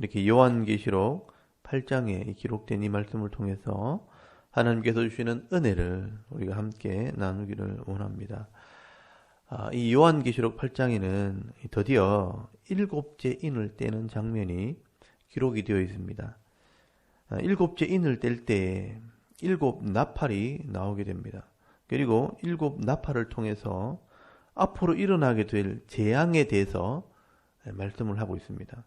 이렇게 요한계시록 8장에 기록된 이 말씀을 통해서 하나님께서 주시는 은혜를 우리가 함께 나누기를 원합니다. 이 요한계시록 8장에는 드디어 일곱째 인을 떼는 장면이 기록이 되어 있습니다. 일곱째 인을 뗄 때 일곱 나팔이 나오게 됩니다. 그리고 일곱 나팔을 통해서 앞으로 일어나게 될 재앙에 대해서 말씀을 하고 있습니다.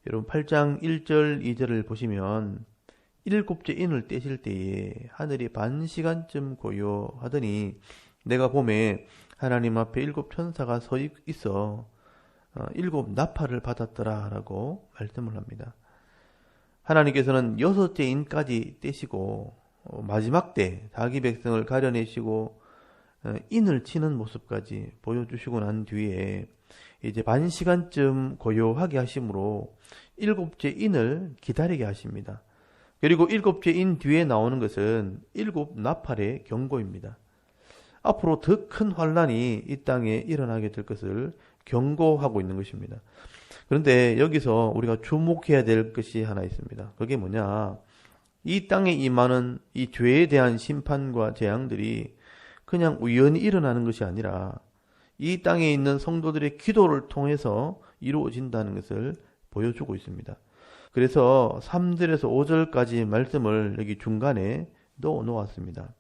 여러분 8장 1절 2절을 보시면 일곱째 인을 떼실 때에 하늘이 반 시간쯤 고요하더니 내가 봄에 하나님 앞에 일곱 천사가 서 있어 일곱 나팔을 받았더라 라고 말씀을 합니다. 하나님께서는 여섯째 인까지 떼시고 마지막 때 자기 백성을 가려내시고 인을 치는 모습까지 보여주시고 난 뒤에 이제 반 시간쯤 고요하게 하심으로 일곱째 인을 기다리게 하십니다. 그리고 일곱째 인 뒤에 나오는 것은 일곱 나팔의 경고입니다. 앞으로 더 큰 환란이 이 땅에 일어나게 될 것을 경고하고 있는 것입니다. 그런데 여기서 우리가 주목해야 될 것이 하나 있습니다. 그게 뭐냐? 이 땅에 임하는 이 죄에 대한 심판과 재앙들이 그냥 우연히 일어나는 것이 아니라 이 땅에 있는 성도들의 기도를 통해서 이루어진다는 것을 보여주고 있습니다. 그래서 3절에서 5절까지 말씀을 여기 중간에 넣어 놓았습니다.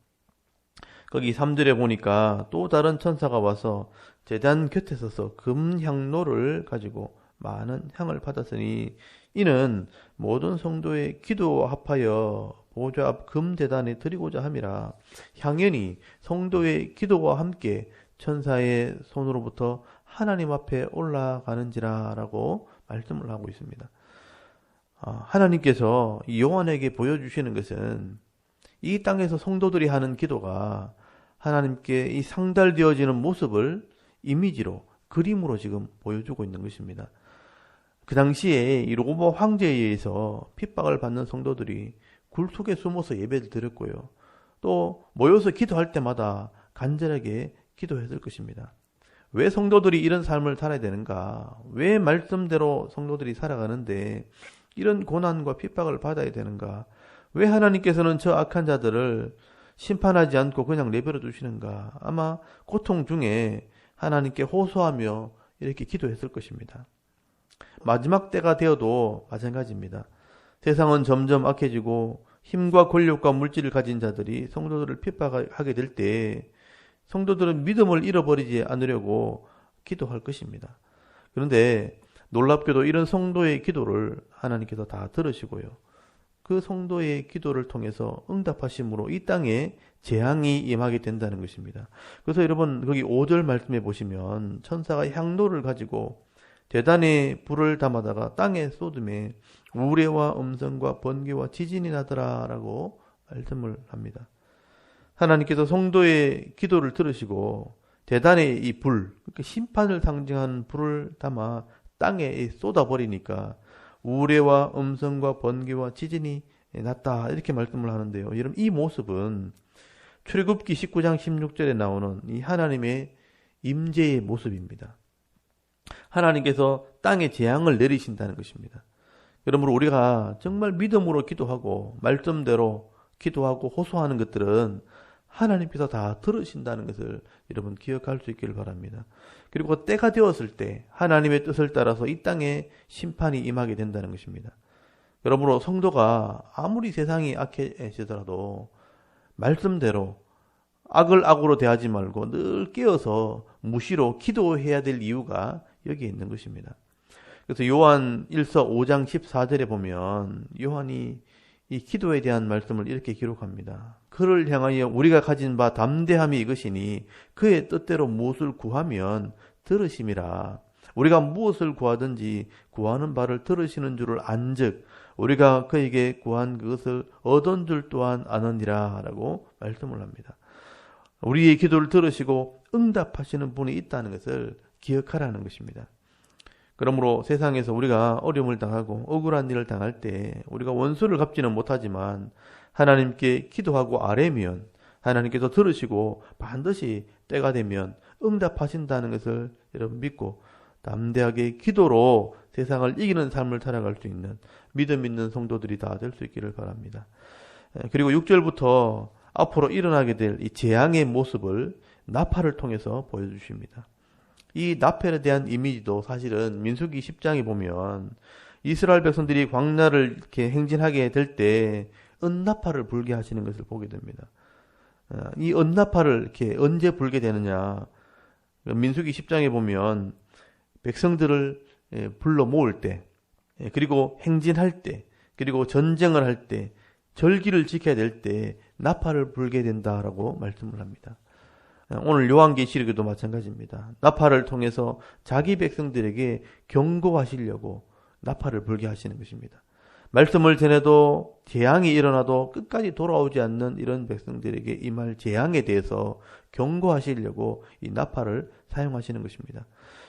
거기 3절에 보니까 또 다른 천사가 와서 제단 곁에 서서 금향로를 가지고 많은 향을 받았으니 이는 모든 성도의 기도와 합하여 보좌 앞 금제단에 드리고자 함이라. 향연이 성도의 기도와 함께 천사의 손으로부터 하나님 앞에 올라가는지라 라고 말씀을 하고 있습니다. 하나님께서 요한에게 보여주시는 것은 이 땅에서 성도들이 하는 기도가 하나님께 이 상달되어지는 모습을 이미지로 그림으로 지금 보여주고 있는 것입니다. 그 당시에 이 로마 황제에 의해서 핍박을 받는 성도들이 굴 속에 숨어서 예배를 드렸고요. 또 모여서 기도할 때마다 간절하게 기도했을 것입니다. 왜 성도들이 이런 삶을 살아야 되는가? 왜 말씀대로 성도들이 살아가는데 이런 고난과 핍박을 받아야 되는가? 왜 하나님께서는 저 악한 자들을 심판하지 않고 그냥 내버려 두시는가? 아마 고통 중에 하나님께 호소하며 이렇게 기도했을 것입니다. 마지막 때가 되어도 마찬가지입니다. 세상은 점점 악해지고 힘과 권력과 물질을 가진 자들이 성도들을 핍박하게 될 때 성도들은 믿음을 잃어버리지 않으려고 기도할 것입니다. 그런데 놀랍게도 이런 성도의 기도를 하나님께서 다 들으시고요. 그 성도의 기도를 통해서 응답하심으로 이 땅에 재앙이 임하게 된다는 것입니다. 그래서 여러분 거기 5절 말씀해 보시면 천사가 향로를 가지고 제단에 불을 담아다가 땅에 쏟음에 우레와 음성과 번개와 지진이 나더라 라고 말씀을 합니다. 하나님께서 성도의 기도를 들으시고 제단에 이 불, 그러니까 심판을 상징하는 불을 담아 땅에 쏟아버리니까 우레와 음성과 번개와 지진이 났다 이렇게 말씀을 하는데요. 여러분 이 모습은 출애굽기 19장 16절에 나오는 이 하나님의 임재의 모습입니다. 하나님께서 땅에 재앙을 내리신다는 것입니다. 그러므로 우리가 정말 믿음으로 기도하고 말씀대로 기도하고 호소하는 것들은 하나님께서 다 들으신다는 것을 여러분 기억할 수 있기를 바랍니다. 그리고 때가 되었을 때 하나님의 뜻을 따라서 이 땅에 심판이 임하게 된다는 것입니다. 그러므로 성도가 아무리 세상이 악해지더라도 말씀대로 악을 악으로 대하지 말고 늘 깨어서 무시로 기도해야 될 이유가 여기에 있는 것입니다. 그래서 요한 1서 5장 14절에 보면 요한이 이 기도에 대한 말씀을 이렇게 기록합니다. 그를 향하여 우리가 가진 바 담대함이 이것이니 그의 뜻대로 무엇을 구하면 들으심이라. 우리가 무엇을 구하든지 구하는 바를 들으시는 줄을 안즉 우리가 그에게 구한 그것을 얻은 줄 또한 아느니라 라고 말씀을 합니다. 우리의 기도를 들으시고 응답하시는 분이 있다는 것을 기억하라는 것입니다. 그러므로 세상에서 우리가 어려움을 당하고 억울한 일을 당할 때 우리가 원수를 갚지는 못하지만 하나님께 기도하고 아뢰면 하나님께서 들으시고 반드시 때가 되면 응답하신다는 것을 여러분 믿고 담대하게 기도로 세상을 이기는 삶을 살아갈 수 있는 믿음 있는 성도들이 다 될 수 있기를 바랍니다. 그리고 6절부터 앞으로 일어나게 될 이 재앙의 모습을 나팔을 통해서 보여주십니다. 이 나팔에 대한 이미지도 사실은 민수기 10장에 보면 이스라엘 백성들이 광야를 이렇게 행진하게 될 때 은나팔을 불게 하시는 것을 보게 됩니다. 이 은나팔을 이렇게 언제 불게 되느냐? 민수기 10장에 보면 백성들을 불러 모을 때, 그리고 행진할 때, 그리고 전쟁을 할 때, 절기를 지켜야 될 때 나팔을 불게 된다라고 말씀을 합니다. 오늘 요한계시록에도 마찬가지입니다. 나팔을 통해서 자기 백성들에게 경고하시려고 나팔을 불게 하시는 것입니다. 말씀을 전해도 재앙이 일어나도 끝까지 돌아오지 않는 이런 백성들에게 임할 재앙에 대해서 경고하시려고 이 나팔을 사용하시는 것입니다.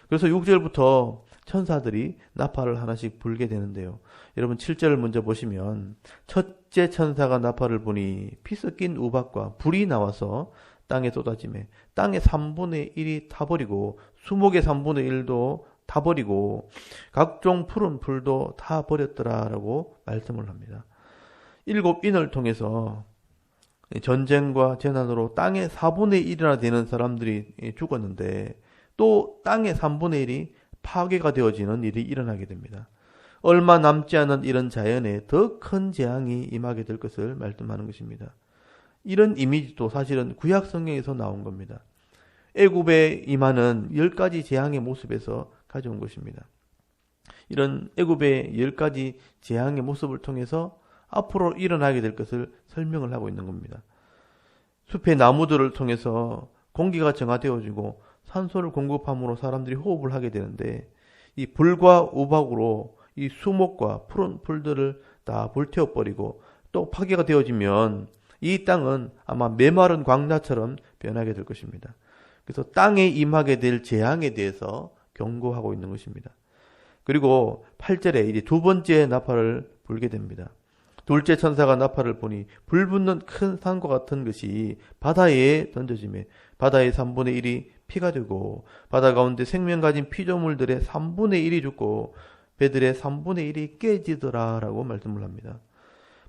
그래서 6절부터 천사들이 나팔을 하나씩 불게 되는데요. 여러분 7절을 먼저 보시면 첫째 천사가 나팔을 부니 피 섞인 우박과 불이 나와서 땅에 쏟아지매 땅의 3분의 1이 타버리고 수목의 3분의 1도 타버리고 각종 푸른 풀도 다 버렸더라라고 말씀을 합니다. 7인을 통해서 전쟁과 재난으로 땅의 4분의 1이나 되는 사람들이 죽었는데 또 땅의 3분의 1이 파괴가 되어지는 일이 일어나게 됩니다. 얼마 남지 않은 이런 자연에 더 큰 재앙이 임하게 될 것을 말씀하는 것입니다. 이런 이미지도 사실은 구약 성경에서 나온 겁니다. 애굽에 임하는 10가지 재앙의 모습에서 가져온 것입니다. 이런 애굽의 10가지 재앙의 모습을 통해서 앞으로 일어나게 될 것을 설명을 하고 있는 겁니다. 숲의 나무들을 통해서 공기가 정화되어지고 산소를 공급함으로 사람들이 호흡을 하게 되는데 이 불과 우박으로 이 수목과 푸른 풀들을 다 불태워버리고 또 파괴가 되어지면 이 땅은 아마 메마른 광야처럼 변하게 될 것입니다. 그래서 땅에 임하게 될 재앙에 대해서 경고하고 있는 것입니다. 그리고 8절에 이제 두 번째 나팔을 불게 됩니다. 둘째 천사가 나팔을 보니 불붙는 큰 산과 같은 것이 바다에 던져지매 바다의 3분의 1이 피가 되고 바다 가운데 생명 가진 피조물들의 3분의 1이 죽고 배들의 3분의 1이 깨지더라라고 말씀을 합니다.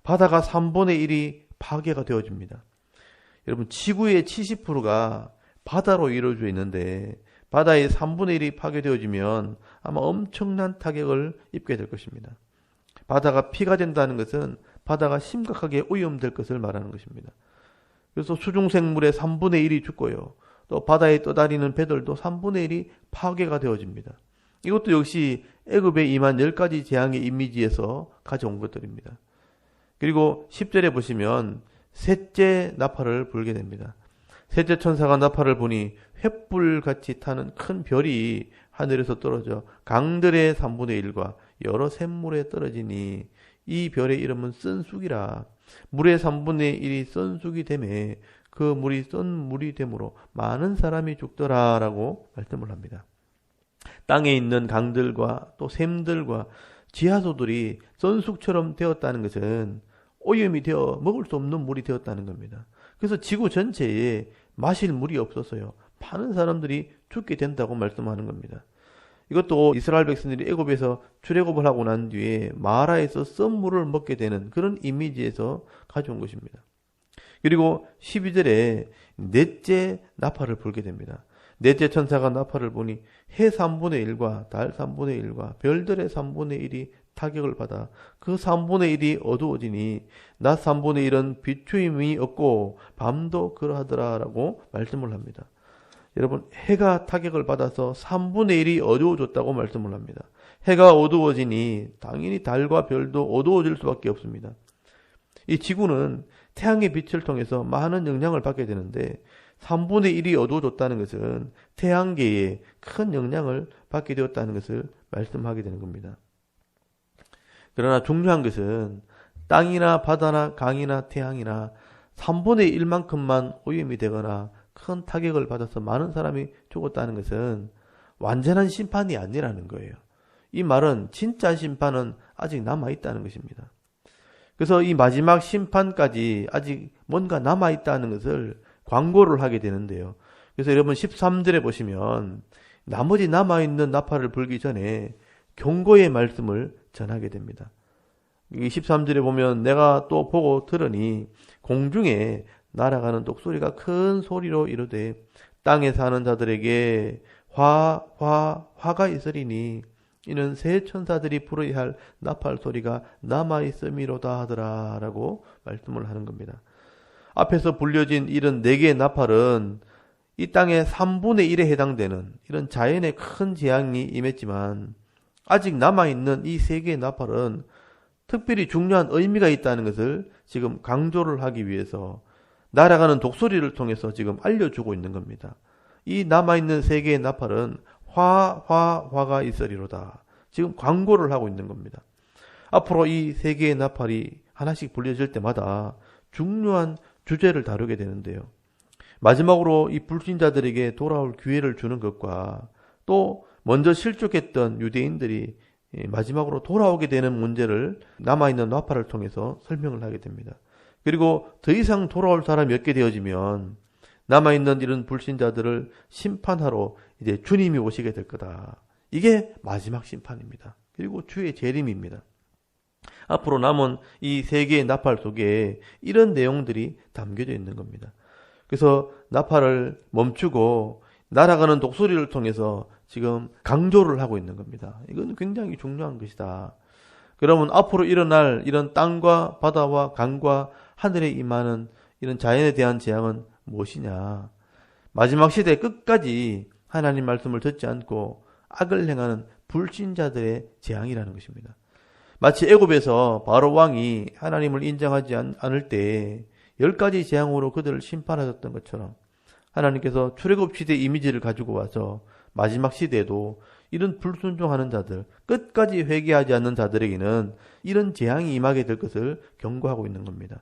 바다가 3분의 1이 파괴가 되어집니다. 여러분 지구의 70%가 바다로 이루어져 있는데 바다의 3분의 1이 파괴되어지면 아마 엄청난 타격을 입게 될 것입니다. 바다가 피가 된다는 것은 바다가 심각하게 오염될 것을 말하는 것입니다. 그래서 수중생물의 3분의 1이 죽고요. 또 바다에 떠다니는 배들도 3분의 1이 파괴가 되어집니다. 이것도 역시 애굽에 임한 10가지 재앙의 이미지에서 가져온 것들입니다. 그리고 10절에 보시면 셋째 나팔을 불게 됩니다. 셋째 천사가 나팔을 보니 횃불같이 타는 큰 별이 하늘에서 떨어져 강들의 3분의 1과 여러 샘물에 떨어지니 이 별의 이름은 썬쑥이라. 물의 3분의 1이 썬쑥이 되매 그 물이 썬 물이 되므로 많은 사람이 죽더라라고 말씀을 합니다. 땅에 있는 강들과 또 샘들과 지하수들이 썬쑥처럼 되었다는 것은 오염이 되어 먹을 수 없는 물이 되었다는 겁니다. 그래서 지구 전체에 마실 물이 없어서요. 많은 사람들이 죽게 된다고 말씀하는 겁니다. 이것도 이스라엘 백성들이 애굽에서 출애굽을 하고 난 뒤에 마라에서 썬물을 먹게 되는 그런 이미지에서 가져온 것입니다. 그리고 12절에 넷째 나팔을 불게 됩니다. 넷째 천사가 나팔을 보니 해 3분의 1과 달 3분의 1과 별들의 3분의 1이 타격을 받아 그 3분의 1이 어두워지니 낮 3분의 1은 비추임이 없고 밤도 그러하더라라고 말씀을 합니다. 여러분 해가 타격을 받아서 3분의 1이 어두워졌다고 말씀을 합니다. 해가 어두워지니 당연히 달과 별도 어두워질 수밖에 없습니다. 이 지구는 태양의 빛을 통해서 많은 영향을 받게 되는데 3분의 1이 어두워졌다는 것은 태양계에 큰 영향을 받게 되었다는 것을 말씀하게 되는 겁니다. 그러나 중요한 것은 땅이나 바다나 강이나 태양이나 3분의 1만큼만 오염이 되거나 큰 타격을 받아서 많은 사람이 죽었다는 것은 완전한 심판이 아니라는 거예요. 이 말은 진짜 심판은 아직 남아있다는 것입니다. 그래서 이 마지막 심판까지 아직 뭔가 남아있다는 것을 광고를 하게 되는데요. 그래서 여러분 13절에 보시면 나머지 남아있는 나팔을 불기 전에 경고의 말씀을 전하게 됩니다. 13절에 보면 내가 또 보고 들으니 공중에 날아가는 독수리가 큰 소리로 이르되 땅에 사는 자들에게 화가 있으리니 이는 새 천사들이 부르야 할 나팔 소리가 남아있음이로다 하더라 라고 말씀을 하는 겁니다. 앞에서 불려진 이런 4개의 나팔은 이 땅의 3분의 1에 해당되는 이런 자연의 큰 재앙이 임했지만 아직 남아있는 이 3개의 나팔은 특별히 중요한 의미가 있다는 것을 지금 강조를 하기 위해서 날아가는 독수리를 통해서 지금 알려주고 있는 겁니다. 이 남아있는 3개의 나팔은 화가 있으리로다. 지금 광고를 하고 있는 겁니다. 앞으로 이 3개의 나팔이 하나씩 불려질 때마다 중요한 주제를 다루게 되는데요. 마지막으로 이 불신자들에게 돌아올 기회를 주는 것과 또 먼저 실족했던 유대인들이 마지막으로 돌아오게 되는 문제를 남아있는 나팔을 통해서 설명을 하게 됩니다. 그리고 더 이상 돌아올 사람이 없게 되어지면 남아있는 이런 불신자들을 심판하러 이제 주님이 오시게 될 거다. 이게 마지막 심판입니다. 그리고 주의 재림입니다. 앞으로 남은 이 3개의 나팔 속에 이런 내용들이 담겨져 있는 겁니다. 그래서 나팔을 멈추고 날아가는 독수리를 통해서 지금 강조를 하고 있는 겁니다. 이건 굉장히 중요한 것이다. 그러면 앞으로 일어날 이런 땅과 바다와 강과 하늘에 임하는 이런 자연에 대한 재앙은 무엇이냐? 마지막 시대 끝까지 하나님 말씀을 듣지 않고 악을 행하는 불신자들의 재앙이라는 것입니다. 마치 애굽에서 바로 왕이 하나님을 인정하지 않을 때 10가지 재앙으로 그들을 심판하셨던 것처럼 하나님께서 출애굽 시대 이미지를 가지고 와서 마지막 시대에도 이런 불순종하는 자들, 끝까지 회개하지 않는 자들에게는 이런 재앙이 임하게 될 것을 경고하고 있는 겁니다.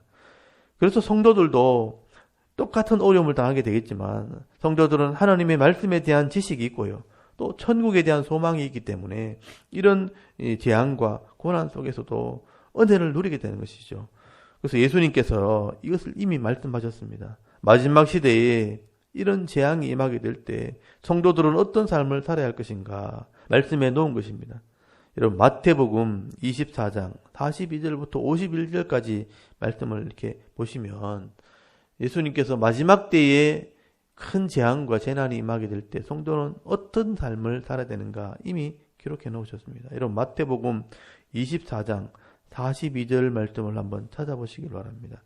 그래서 성도들도 똑같은 어려움을 당하게 되겠지만 성도들은 하나님의 말씀에 대한 지식이 있고요. 또 천국에 대한 소망이 있기 때문에 이런 재앙과 고난 속에서도 은혜를 누리게 되는 것이죠. 그래서 예수님께서 이것을 이미 말씀하셨습니다. 마지막 시대에 이런 재앙이 임하게 될 때 성도들은 어떤 삶을 살아야 할 것인가 말씀해 놓은 것입니다. 여러분 마태복음 24장 42절부터 51절까지 말씀을 이렇게 보시면 예수님께서 마지막 때에 큰 재앙과 재난이 임하게 될 때 성도는 어떤 삶을 살아야 되는가 이미 기록해 놓으셨습니다. 여러분 마태복음 24장 42절 말씀을 한번 찾아보시길 바랍니다.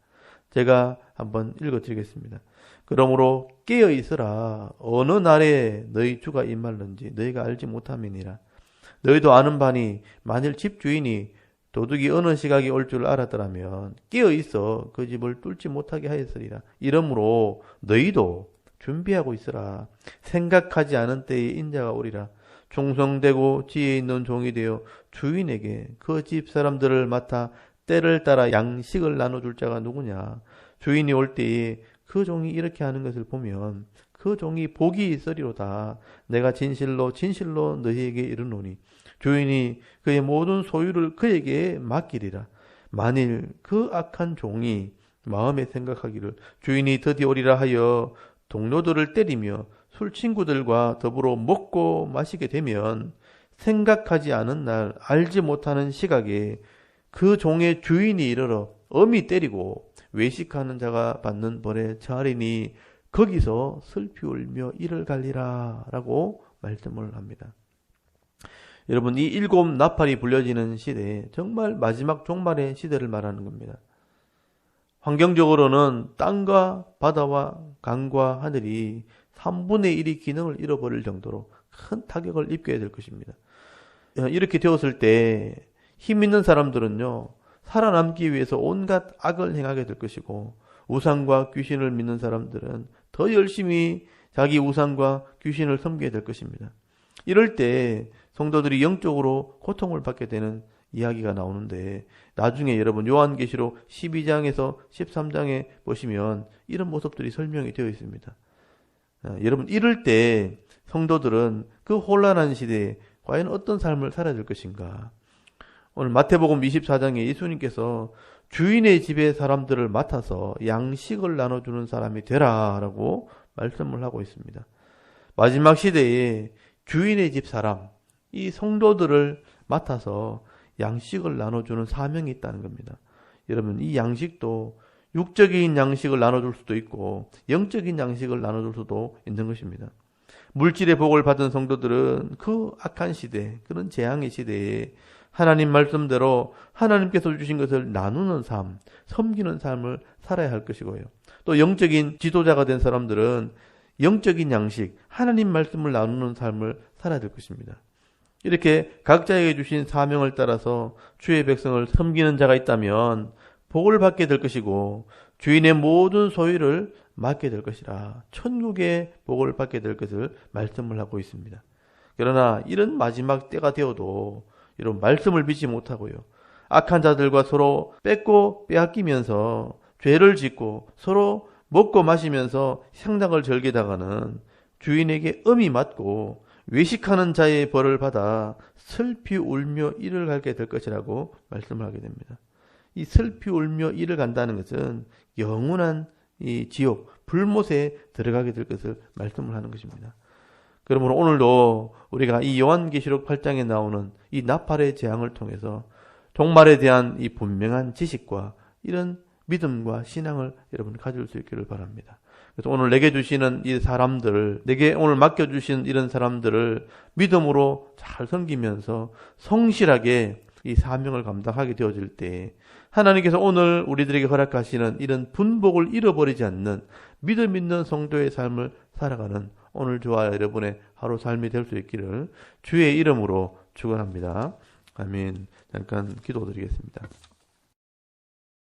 제가 한번 읽어드리겠습니다. 그러므로 깨어 있으라. 어느 날에 너희 주가 임할는지 너희가 알지 못함이니라. 너희도 아는 바니 만일 집주인이 도둑이 어느 시각이 올 줄 알았더라면 깨어 있어 그 집을 뚫지 못하게 하였으리라. 이러므로 너희도 준비하고 있으라. 생각하지 않은 때에 인자가 오리라. 충성되고 지혜 있는 종이 되어 주인에게 그 집 사람들을 맡아 때를 따라 양식을 나눠줄 자가 누구냐. 주인이 올 때에 그 종이 이렇게 하는 것을 보면 그 종이 복이 있으리로다. 내가 진실로 너희에게 이르노니 주인이 그의 모든 소유를 그에게 맡기리라. 만일 그 악한 종이 마음에 생각하기를 주인이 드디어 오리라 하여 동료들을 때리며 술 친구들과 더불어 먹고 마시게 되면 생각하지 않은 날 알지 못하는 시각에 그 종의 주인이 이르러 엄히 때리고 외식하는 자가 받는 벌에 처하리니 거기서 슬피 울며 이를 갈리라 라고 말씀을 합니다. 여러분 이 7 나팔이 불려지는 시대에 정말 마지막 종말의 시대를 말하는 겁니다. 환경적으로는 땅과 바다와 강과 하늘이 3분의 1이 기능을 잃어버릴 정도로 큰 타격을 입게 될 것입니다. 이렇게 되었을 때 힘 있는 사람들은요 살아남기 위해서 온갖 악을 행하게 될 것이고 우상과 귀신을 믿는 사람들은 더 열심히 자기 우상과 귀신을 섬기게 될 것입니다. 이럴 때 성도들이 영적으로 고통을 받게 되는 이야기가 나오는데 나중에 여러분 요한계시록 12장에서 13장에 보시면 이런 모습들이 설명이 되어 있습니다. 여러분 이럴 때 성도들은 그 혼란한 시대에 과연 어떤 삶을 살아야 될 것인가. 오늘 마태복음 24장에 예수님께서 주인의 집의 사람들을 맡아서 양식을 나눠주는 사람이 되라 라고 말씀을 하고 있습니다. 마지막 시대에 주인의 집 사람, 이 성도들을 맡아서 양식을 나눠주는 사명이 있다는 겁니다. 여러분, 이 양식도 육적인 양식을 나눠줄 수도 있고 영적인 양식을 나눠줄 수도 있는 것입니다. 물질의 복을 받은 성도들은 그 악한 시대, 그런 재앙의 시대에 하나님 말씀대로 하나님께서 주신 것을 나누는 삶, 섬기는 삶을 살아야 할 것이고요. 또 영적인 지도자가 된 사람들은 영적인 양식, 하나님 말씀을 나누는 삶을 살아야 될 것입니다. 이렇게 각자에게 주신 사명을 따라서 주의 백성을 섬기는 자가 있다면 복을 받게 될 것이고 주인의 모든 소유를 맡게 될 것이라 천국의 복을 받게 될 것을 말씀을 하고 있습니다. 그러나 이런 마지막 때가 되어도 이런 말씀을 믿지 못하고요. 악한 자들과 서로 뺏고 빼앗기면서 죄를 짓고 서로 먹고 마시면서 향락을 즐기다가는 주인에게 음이 맞고 외식하는 자의 벌을 받아 슬피 울며 이를 갈게 될 것이라고 말씀을 하게 됩니다. 이 슬피 울며 이를 간다는 것은 영원한 이 지옥, 불못에 들어가게 될 것을 말씀을 하는 것입니다. 그러므로 오늘도 우리가 이 요한계시록 8장에 나오는 이 나팔의 재앙을 통해서 종말에 대한 이 분명한 지식과 이런 믿음과 신앙을 여러분 가질 수 있기를 바랍니다. 그래서 오늘 내게 주시는 이 사람들을, 내게 오늘 맡겨주신 이런 사람들을 믿음으로 잘 섬기면서 성실하게 이 사명을 감당하게 되어질 때 하나님께서 오늘 우리들에게 허락하시는 이런 분복을 잃어버리지 않는 믿음 있는 성도의 삶을 살아가는 오늘 저와 여러분의 하루 삶이 될 수 있기를 주의 이름으로 축원합니다. 아멘. 잠깐 기도드리겠습니다.